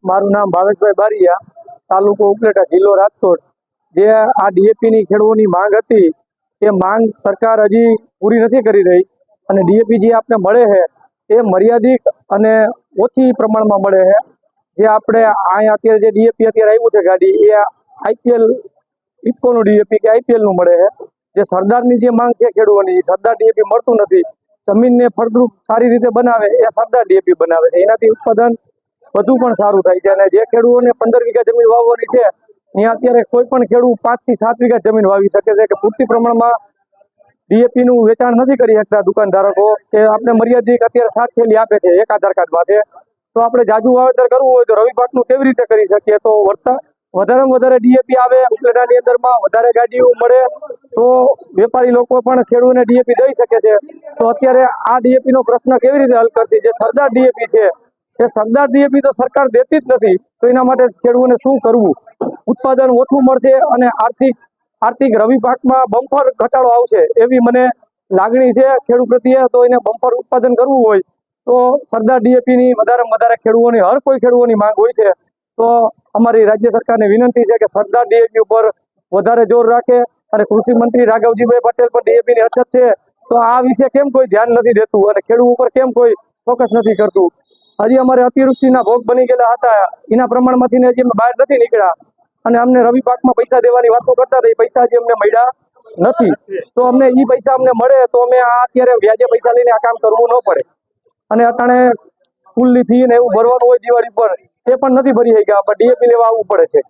મારું નામ ભાવેશભાઈ બારિયા, તાલુકો ઉપલેટા, જિલ્લો રાજકોટ। જે આ ડીએપી ની ખેડૂતોની માંગ હતી એ માંગ સરકાર હજી પૂરી નથી કરી રહી અને ડીએપી જે આપણે મળે છે એ મર્યાદિત અને ઓછી પ્રમાણમાં મળે છે। જે આપણે અહીંયા અત્યારે જે ડીએપી અત્યારે આવ્યું છે ગાડી એ આઈપીએલ ઇફકોનું ડીએપી કે આઈપીએલ નું મળે છે। જે સરદારની જે માંગ છે ખેડૂતોની, સરદાર ડીએપી મળતું નથી। જમીનને ફળદ્રુપ સારી રીતે બનાવે એ સરદાર ડીએપી બનાવે છે, એનાથી ઉત્પાદન વધુ પણ સારું થાય છે। અને જે ખેડૂતોને 15 વીઘા જમીન વાવવાની છે ત્યાં અત્યારે કોઈ પણ ખેડૂત 5 થી 7 વીઘા જમીન વાવી શકે છે કે પૂરતી પ્રમાણમાં ડીએપી નું વેચાણ નથી કરી શકતા દુકાનદારો કે આપણે મર્યાદિત અત્યારે 7 થેલી આપે છે એક આધાર કાર્ડ માટે। તો આપણે જાજુ વાવેતર કરવું હોય તો રવિ પાકનું કેવી રીતે કરી શકીએ? તો વધારેમાં વધારે ડીએપી આવે, ઉપલેટાની અંદરમાં વધારે ગાડીઓ મળે તો વેપારી લોકો પણ ખેડૂતોને ડીએપી દઈ શકે છે। તો અત્યારે આ ડીએપી નો પ્રશ્ન કેવી રીતે હલ કરશે? જે સરદાર ડીએપી છે એ સરદાર ડીએપી તો સરકાર દેતી જ નથી, તો એના માટે ખેડૂતોને શું કરવું? ઉત્પાદન ઓછું મળશે અને આર્થિક રવિ પાકમાં બમ્પર ઘટાડો આવશે એવી મને લાગણી છે ખેડૂત પ્રત્યે। તો એને બમ્પર ઉત્પાદન કરવું હોય તો સરદાર ડીએપી ની વધારેમાં વધારે ખેડૂતોની હર કોઈ ખેડૂતોની માંગ હોય છે। તો અમારી રાજ્ય સરકારને વિનંતી છે કે સરદાર ડીએપી ઉપર વધારે જોર રાખે અને કૃષિ મંત્રી રાઘવજીભાઈ પટેલ પર ડીએપી ની અછત છે તો આ વિશે કેમ કોઈ ધ્યાન નથી દેતું અને ખેડૂત ઉપર કેમ કોઈ ફોકસ નથી કરતું? હજી અમારે અતિવૃષ્ટિના ભોગ બની ગયેલા હતા, એના પ્રમાણમાંથી હજી અમે બહાર નથી નીકળ્યા અને અમને રવિ પાકમાં પૈસા દેવાની વાતો કરતા હતા, એ પૈસા હજી અમને મળ્યા નથી। તો અમને એ પૈસા અમને મળે તો અમે આ અત્યારે વ્યાજે પૈસા લઈને આ કામ કરવું ન પડે। અને અટાણે સ્કૂલની ફી ને એવું ભરવાનું હોય દિવાળી પર એ પણ નથી ભરી શક્યા, ડીએપી લેવા આવવું પડે છે।